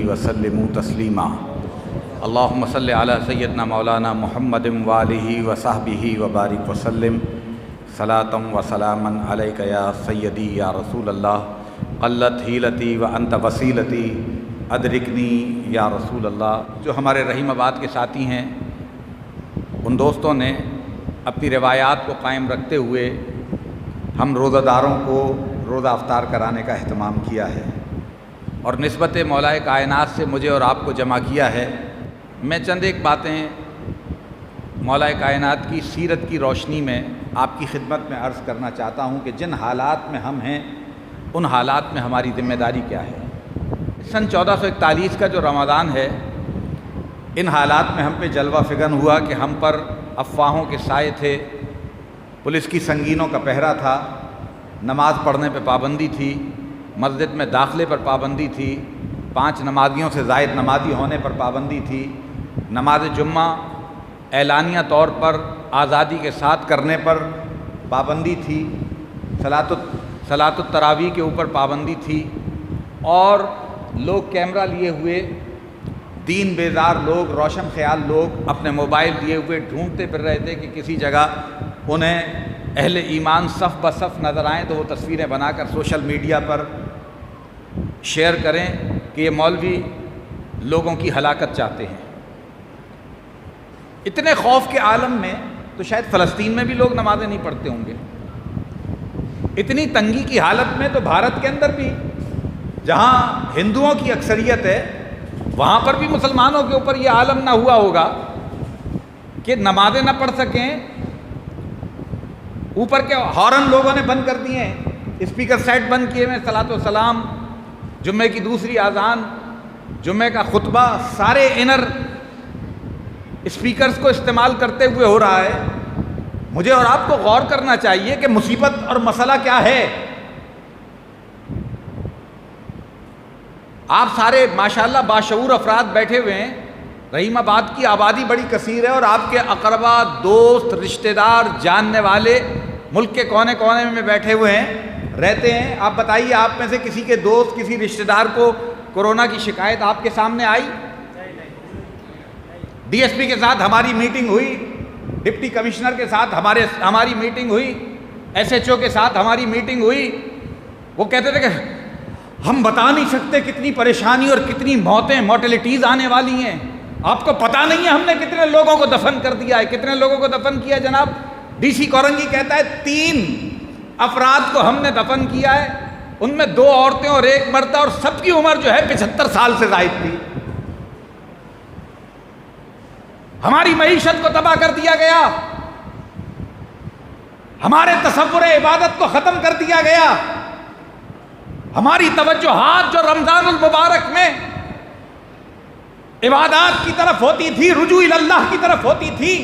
وسلموا تسلیما اللہم صلی علی سیدنا مولانا محمد وآلہ وصحبہ وبارک وسلم صلاۃ و سلاما علیک یا سیدی یا رسول اللہ قلت حیلتی وانت وسیلتی ادرکنی یا رسول اللہ۔ جو ہمارے رحیم آباد کے ساتھی ہیں ان دوستوں نے اپنی روایات کو قائم رکھتے ہوئے ہم روزہ داروں کو روزہ افطار کرانے کا اہتمام کیا ہے اور نسبت مولا کائنات سے مجھے اور آپ کو جمع کیا ہے۔ میں چند ایک باتیں مولا کائنات کی سیرت کی روشنی میں آپ کی خدمت میں عرض کرنا چاہتا ہوں کہ جن حالات میں ہم ہیں ان حالات میں ہماری ذمہ داری کیا ہے۔ سن 1441 کا جو رمضان ہے، ان حالات میں ہم پہ جلوہ فگن ہوا کہ ہم پر افواہوں کے سائے تھے، پولیس کی سنگینوں کا پہرا تھا، نماز پڑھنے پہ پابندی تھی، مسجد میں داخلے پر پابندی تھی، 5 نمازیوں سے زائد نمازی ہونے پر پابندی تھی، نماز جمعہ اعلانیہ طور پر آزادی کے ساتھ کرنے پر پابندی تھی، صلاۃ التراویح کے اوپر پابندی تھی، اور لوگ کیمرہ لیے ہوئے، دین بیزار لوگ، روشن خیال لوگ اپنے موبائل لیے ہوئے ڈھونڈتے پھر رہے تھے کہ کسی جگہ انہیں اہل ایمان صف بصف نظر آئیں تو وہ تصویریں بنا کر سوشل میڈیا پر شیئر کریں کہ یہ مولوی لوگوں کی ہلاکت چاہتے ہیں۔ اتنے خوف کے عالم میں تو شاید فلسطین میں بھی لوگ نمازیں نہیں پڑھتے ہوں گے۔ اتنی تنگی کی حالت میں تو بھارت کے اندر بھی جہاں ہندوؤں کی اکثریت ہے وہاں پر بھی مسلمانوں کے اوپر یہ عالم نہ ہوا ہوگا کہ نمازیں نہ پڑھ سکیں۔ اوپر کے ہارن لوگوں نے بند کر دیے ہیں، اسپیکر سیٹ بند کیے ہوئے، صلاۃ و سلام، جمعے کی دوسری اذان، جمعے کا خطبہ سارے انر اسپیکرز کو استعمال کرتے ہوئے ہو رہا ہے۔ مجھے اور آپ کو غور کرنا چاہیے کہ مصیبت اور مسئلہ کیا ہے۔ آپ سارے ماشاءاللہ باشعور افراد بیٹھے ہوئے ہیں، رحیم آباد کی آبادی بڑی کثیر ہے اور آپ کے اقربا، دوست، رشتہ دار، جاننے والے ملک کے کونے کونے میں بیٹھے ہوئے ہیں، رہتے ہیں۔ آپ بتائیے، آپ میں سے کسی کے دوست، کسی رشتہ دار کو کورونا کی شکایت آپ کے سامنے آئی؟ ڈی ایس پی کے ساتھ ہماری میٹنگ ہوئی، ڈپٹی کمشنر کے ساتھ ہماری میٹنگ ہوئی، ایس ایچ او کے ساتھ ہماری میٹنگ ہوئی۔ وہ کہتے تھے کہ ہم بتا نہیں سکتے کتنی پریشانی اور کتنی موٹیلٹیز آنے والی ہیں، آپ کو پتہ نہیں ہے ہم نے کتنے لوگوں کو دفن کر دیا ہے، کتنے لوگوں کو دفن کیا ہے۔ جناب ڈی سی کورنگی کہتا ہے 3 افراد کو ہم نے دفن کیا ہے، ان میں 2 عورتیں اور 1 مرد، اور سب کی عمر جو ہے 75 سال سے زائد تھی۔ ہماری معیشت کو تباہ کر دیا گیا، ہمارے تصور عبادت کو ختم کر دیا گیا، ہماری توجہات جو رمضان المبارک میں عبادات کی طرف ہوتی تھی، رجوع اللہ کی طرف ہوتی تھی،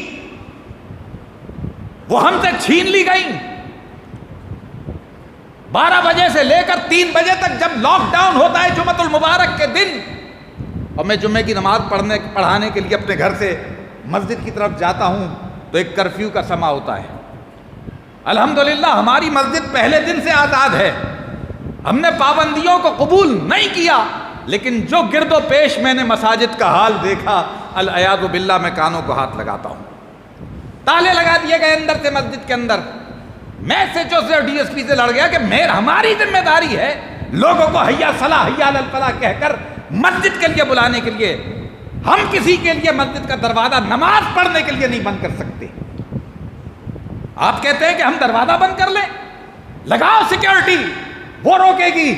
وہ ہم سے چھین لی گئیں۔ 12 بجے سے لے کر 3 بجے تک جب لاک ڈاؤن ہوتا ہے جمعۃ المبارک کے دن، اور میں جمعے کی نماز پڑھانے کے لیے اپنے گھر سے مسجد کی طرف جاتا ہوں تو ایک کرفیو کا سما ہوتا ہے۔ الحمدللہ ہماری مسجد پہلے دن سے آزاد ہے، ہم نے پابندیوں کو قبول نہیں کیا، لیکن جو گرد و پیش میں نے مساجد کا حال دیکھا، العیاذ باللہ میں کانوں کو ہاتھ لگاتا ہوں۔ تالے لگا دیے گئے اندر سے مسجد کے اندر۔ میں ایس ایچ او سے اور ڈی ایس پی سے لڑ گیا کہ ہماری ذمہ داری ہے لوگوں کو حیا صلاح حیا الفلاح کہہ کر مسجد کے لیے بلانے کے لیے۔ ہم کسی کے لیے مسجد کا دروازہ نماز پڑھنے کے لیے نہیں بند کر سکتے۔ آپ کہتے ہیں کہ ہم دروازہ بند کر لیں، لگاؤ سیکیورٹی، وہ روکے گی،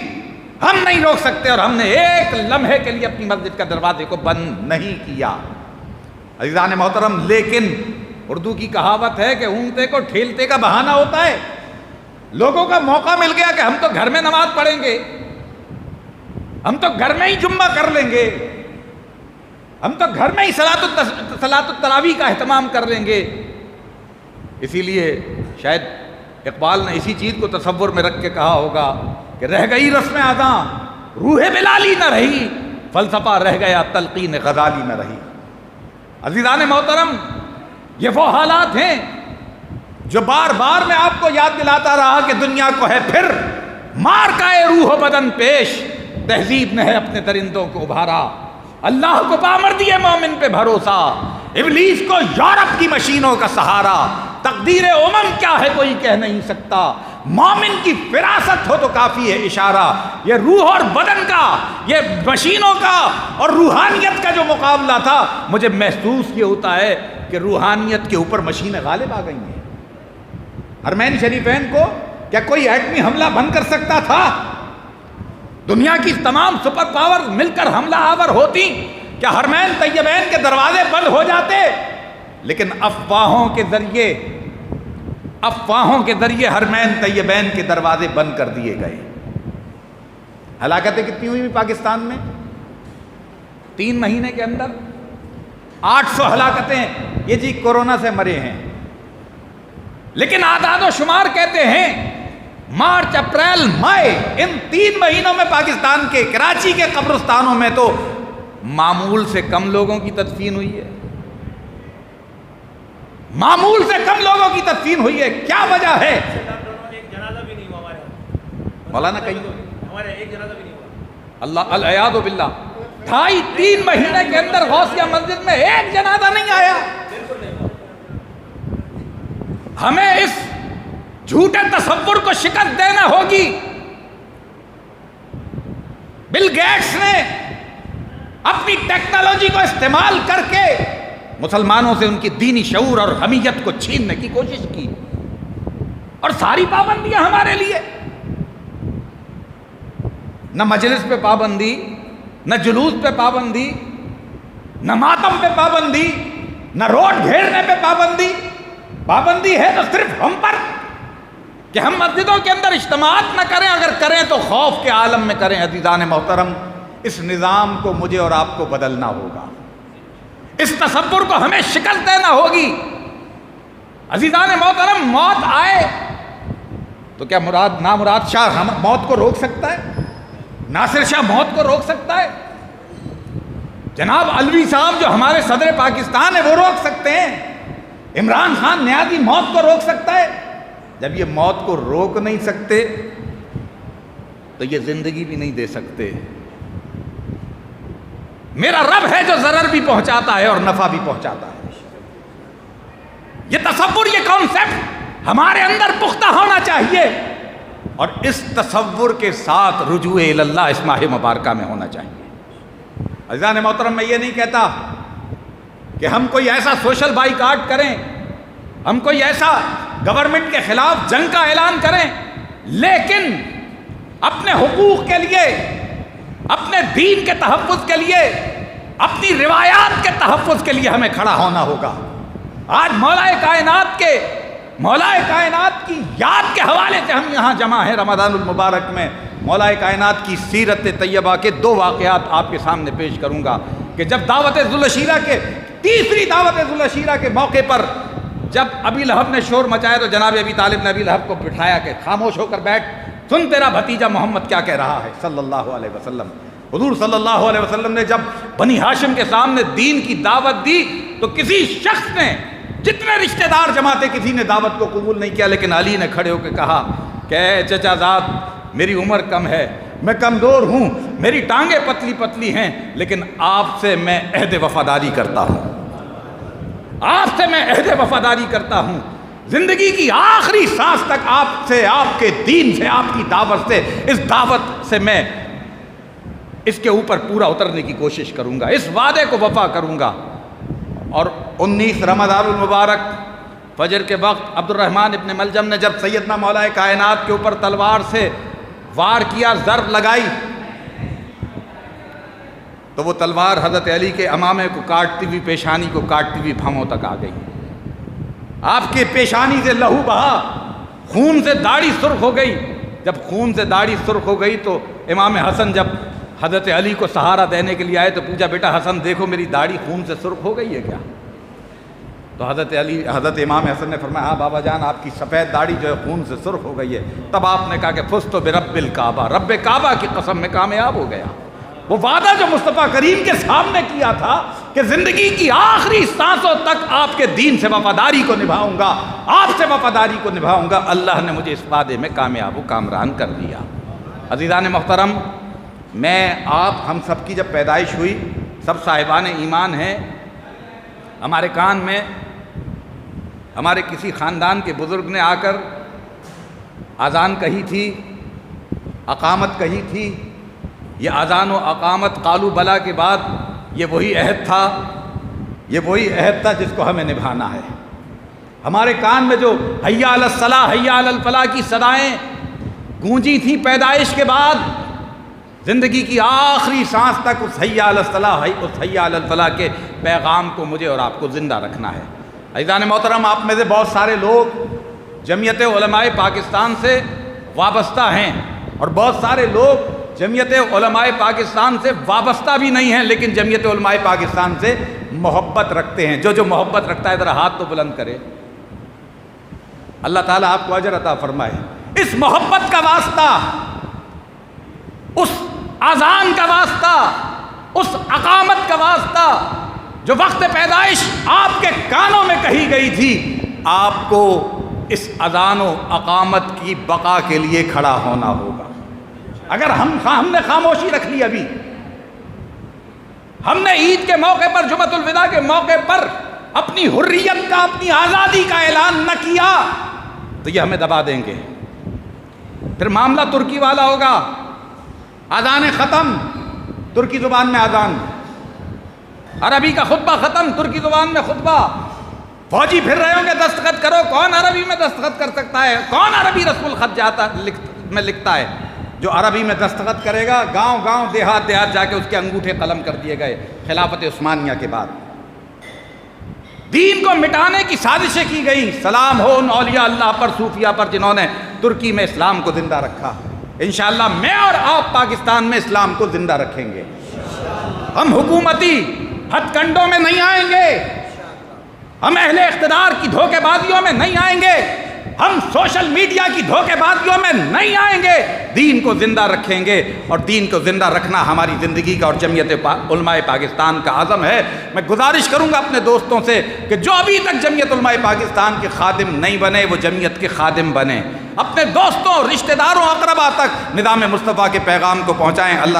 ہم نہیں روک سکتے، اور ہم نے ایک لمحے کے لیے اپنی مسجد کا دروازے کو بند نہیں کیا۔ عزیزان محترم، لیکن اردو کی کہاوت ہے کہ اونٹے کو ٹھیلتے کا بہانہ ہوتا ہے۔ لوگوں کا موقع مل گیا کہ ہم تو گھر میں نماز پڑھیں گے، ہم تو گھر میں ہی جمعہ کر لیں گے، ہم تو گھر میں ہی صلاۃ التراویح کا اہتمام کر لیں گے۔ اسی لیے شاید اقبال نے اسی چیز کو تصور میں رکھ کے کہا ہوگا کہ رہ گئی رسم اذاں روح بلالی نہ رہی، فلسفہ رہ گیا تلقین غزالی نہ رہی۔ عزیزان محترم، یہ وہ حالات ہیں جو بار بار میں آپ کو یاد دلاتا رہا کہ دنیا کو ہے پھر مار کا روح و بدن پیش، تہذیب نے ہے اپنے درندوں کو ابھارا، اللہ کو پامر دیے مومن پہ بھروسہ، ابلیس کو یورپ کی مشینوں کا سہارا، تقدیر امم کیا ہے کوئی کہہ نہیں سکتا، مومن کی فراست ہو تو کافی ہے اشارہ۔ یہ روح اور بدن کا، یہ مشینوں کا اور روحانیت کا جو مقابلہ تھا، مجھے محسوس یہ ہوتا ہے کہ روحانیت کے اوپر مشینیں غالب آ گئی ہیں۔ حرمین شریفین کو کیا کوئی ایٹمی حملہ بند کر سکتا تھا؟ دنیا کی تمام سپر پاور مل کر حملہ آور ہوتی، کیا حرمین طیبین کے دروازے بند ہو جاتے؟ لیکن افواہوں کے ذریعے حرمین طیبین کے دروازے بند کر دیے گئے۔ ہلاکتیں کتنی ہوئی پاکستان میں؟ 3 مہینے کے اندر 800 ہلاکتیں، یہ جی کورونا سے مرے ہیں۔ لیکن اعداد و شمار کہتے ہیں مارچ، اپریل، مئی، ان 3 مہینوں میں پاکستان کے کراچی کے قبرستانوں میں تو معمول سے کم لوگوں کی تدفین ہوئی ہے، معمول سے کم لوگوں کی تدفین ہوئی ہے۔ کیا وجہ ہے؟ ایک جنازہ بھی نہیں ہوا ہمارے یہاں، مولانا کہیں ہمارے ایک جنازہ بھی نہیں ہوا۔ اللہ العیاذ باللہ، 2.5-3 مہینے کے اندر غوثیہ مسجد میں ایک جنازہ نہیں آیا۔ ہمیں اس جھوٹے تصور کو شکست دینا ہوگی۔ بل گیٹس نے اپنی ٹیکنالوجی کو استعمال کر کے مسلمانوں سے ان کی دینی شعور اور حمیت کو چھیننے کی کوشش کی، اور ساری پابندیاں ہمارے لیے، نہ مجلس پہ پابندی، نہ جلوس پہ پابندی، نہ ماتم پہ پابندی، نہ روڈ گھیرنے پہ پابندی۔ پابندی ہے تو صرف ہم پر کہ ہم مسجدوں کے اندر اجتماعات نہ کریں، اگر کریں تو خوف کے عالم میں کریں۔ عزیزان محترم، اس نظام کو مجھے اور آپ کو بدلنا ہوگا، اس تصور کو ہمیں شکست دینا ہوگی۔ عزیزان محترم، موت آئے تو کیا نامراد شاہ موت کو روک سکتا ہے؟ ناصر شاہ موت کو روک سکتا ہے؟ جناب علوی صاحب جو ہمارے صدر پاکستان ہے وہ روک سکتے ہیں؟ عمران خان نیازی موت کو روک سکتا ہے؟ جب یہ موت کو روک نہیں سکتے تو یہ زندگی بھی نہیں دے سکتے۔ میرا رب ہے جو ضرر بھی پہنچاتا ہے اور نفع بھی پہنچاتا ہے۔ یہ تصور، یہ کانسیپٹ ہمارے اندر پختہ ہونا چاہیے، اور اس تصور کے ساتھ رجوع اللہ اس ماہ مبارکہ میں ہونا چاہیے۔ عزیزان محترم، میں یہ نہیں کہتا کہ ہم کوئی ایسا سوشل بائیکاٹ کریں، ہم کوئی ایسا گورنمنٹ کے خلاف جنگ کا اعلان کریں، لیکن اپنے حقوق کے لیے، اپنے دین کے تحفظ کے لیے، اپنی روایات کے تحفظ کے لیے ہمیں کھڑا ہونا ہوگا۔ آج مولا کائنات کی یاد کے حوالے سے ہم یہاں جمع ہیں رمضان المبارک میں۔ مولا کائنات کی سیرت طیبہ کے 2 واقعات آپ کے سامنے پیش کروں گا کہ جب دعوت ذوالعشیرہ کے تیسری دعوت ذوالعشیرہ کے موقع پر جب ابی لہب نے شور مچایا تو جناب ابی طالب نے ابی لہب کو بٹھایا کہ خاموش ہو کر بیٹھ، سن تیرا بھتیجا محمد کیا کہہ رہا ہے صلی اللہ علیہ وسلم۔ حضور صلی اللہ علیہ وسلم نے جب بنی ہاشم کے سامنے دین کی دعوت دی تو کسی شخص نے، جتنے رشتہ دار جمع تھے، کسی نے دعوت کو قبول نہیں کیا، لیکن علی نے کھڑے ہو کے کہا کہ اے چچا زاد، میری عمر کم ہے، میں کمزور ہوں، میری ٹانگیں پتلی پتلی ہیں، لیکن آپ سے میں عہد وفاداری کرتا ہوں، آپ سے میں عہد وفاداری کرتا ہوں، زندگی کی آخری سانس تک آپ سے، آپ کے دین سے، آپ کی دعوت سے، اس دعوت سے میں اس کے اوپر پورا اترنے کی کوشش کروں گا، اس وعدے کو وفا کروں گا۔ اور 19 رمضان المبارک فجر کے وقت عبد الرحمن ابن ملجم نے جب سیدنا مولا کائنات کے اوپر تلوار سے وار کیا، ضرب لگائی، تو وہ تلوار حضرت علی کے امامے کو کاٹتی ہوئی، پیشانی کو کاٹتی ہوئی بھموں تک آ گئی۔ آپ کے پیشانی سے لہو بہا، خون سے داڑھی سرخ ہو گئی۔ جب خون سے داڑھی سرخ ہو گئی تو امام حسن جب حضرت علی کو سہارا دینے کے لیے آئے تو پوچھا، بیٹا حسن دیکھو میری داڑھی خون سے سرخ ہو گئی ہے کیا؟ تو حضرت امام حسن نے فرمایا، ہاں بابا جان، آپ کی سفید داڑھی جو ہے خون سے سرخ ہو گئی ہے۔ تب آپ نے کہا کہ فزت برب الکعبہ، رب کعبہ کی قسم میں کامیاب ہو گیا۔ وہ وعدہ جو مصطفیٰ کریم کے سامنے کیا تھا کہ زندگی کی آخری سانسوں تک آپ کے دین سے وفاداری کو نبھاؤں گا، آپ سے وفاداری کو نبھاؤں گا، اللہ نے مجھے اس وعدے میں کامیاب و کامران کر دیا۔ عزیزان محترم، میں آپ ہم سب کی جب پیدائش ہوئی، سب صاحبان ایمان ہیں، ہمارے کان میں ہمارے کسی خاندان کے بزرگ نے آ کر اذان کہی تھی، اقامت کہی تھی۔ یہ اذان و اقامت قالوا بلا کے بعد یہ وہی عہد تھا جس کو ہمیں نبھانا ہے۔ ہمارے کان میں جو حی علی الصلاۃ حی علی الفلاح کی صدائیں گونجی تھیں پیدائش کے بعد، زندگی کی آخری سانس تک اس حی علی الصلاۃ اس حی علی الفلاح کے پیغام کو مجھے اور آپ کو زندہ رکھنا ہے۔ عزیزان محترم، آپ میں سے بہت سارے لوگ جمعیت علماء پاکستان سے وابستہ ہیں اور بہت سارے لوگ جمعیت علماء پاکستان سے وابستہ بھی نہیں ہیں، لیکن جمعیت علماء پاکستان سے محبت رکھتے ہیں۔ جو محبت رکھتا ہے ذرا ہاتھ تو بلند کرے، اللہ تعالیٰ آپ کو اجر عطا فرمائے۔ اس محبت کا واسطہ، اس اذان کا واسطہ، اس اقامت کا واسطہ جو وقت پیدائش آپ کے کانوں میں کہی گئی تھی، آپ کو اس اذان و اقامت کی بقا کے لیے کھڑا ہونا ہوگا۔ اگر ہم نے خاموشی رکھ لی، ابھی ہم نے عید کے موقع پر، جمعۃ الوداع کے موقع پر اپنی حریت کا، اپنی آزادی کا اعلان نہ کیا تو یہ ہمیں دبا دیں گے۔ پھر معاملہ ترکی والا ہوگا، اذان ختم، ترکی زبان میں اذان، عربی کا خطبہ ختم، ترکی زبان میں خطبہ، فوجی پھر رہے ہوں گے دستخط کرو، کون عربی میں دستخط کر سکتا ہے؟ کون عربی رسم الخط میں لکھتا ہے؟ جو عربی میں دستخط کرے گا، گاؤں گاؤں دیہات دیہات جا کے اس کے انگوٹھے قلم کر دیے گئے خلافت عثمانیہ کے بعد۔ دین کو مٹانے کی سازشیں کی گئی۔ سلام ہو ان اولیاء اللہ پر، صوفیہ پر، جنہوں نے ترکی میں اسلام کو زندہ رکھا۔ انشاءاللہ میں اور آپ پاکستان میں اسلام کو زندہ رکھیں گے۔ ہم حکومتی ہتھ کنڈوں میں نہیں آئیں گے، ہم اہل اقتدار کی دھوکے بازیوں میں نہیں آئیں گے، ہم سوشل میڈیا کی دھوکے بازیوں میں نہیں آئیں گے۔ دین کو زندہ رکھیں گے، اور دین کو زندہ رکھنا ہماری زندگی کا اور جمعیت علماء پاکستان کا عزم ہے۔ میں گزارش کروں گا اپنے دوستوں سے کہ جو ابھی تک جمعیت علماء پاکستان کے خادم نہیں بنے، وہ جمعیت کے خادم بنیں، اپنے دوستوں، رشتہ داروں، اقربا تک نظام مصطفیٰ کے پیغام کو پہنچائیں۔ اللہ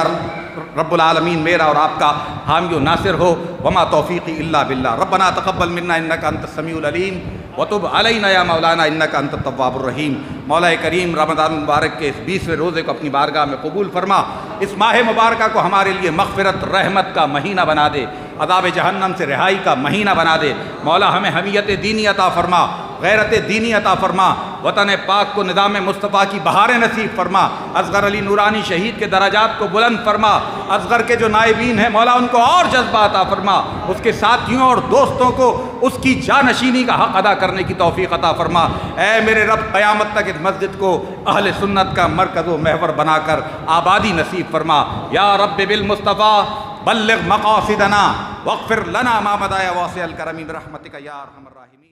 رب العالمین میرا اور آپ کا حامی و ناصر ہو۔ وما توفیقی الا باللہ۔ ربنا تقبل منا انک انت السمیع العلیم وتب علینا یا مولانا انک انت التواب الرحیم۔ مولا کریم رمضان المبارک کے اس 20ویں روزے کو اپنی بارگاہ میں قبول فرما، اس ماہ مبارکہ کو ہمارے لیے مغفرت، رحمت کا مہینہ بنا دے، عذاب جہنم سے رہائی کا مہینہ بنا دے۔ مولا ہمیں حمیت دینی عطا فرما، غیرت دینی عطا فرما، وطن پاک کو نظام مصطفیٰ کی بہاریں نصیب فرما، اصغر علی نورانی شہید کے درجات کو بلند فرما، اصغر کے جو نائبین ہیں مولا ان کو اور جذبہ عطا فرما، اس کے ساتھیوں اور دوستوں کو اس کی جانشینی کا حق ادا کرنے کی توفیق عطا فرما۔ اے میرے رب، قیامت تک اس مسجد کو اہل سنت کا مرکز و محور بنا کر آبادی نصیب فرما۔ یا رب بالمصطفیٰ بلغ مقاصدنا واغفر لنا ما بدا یا واسع الکرم برحمتک یا ارحم الراحمین۔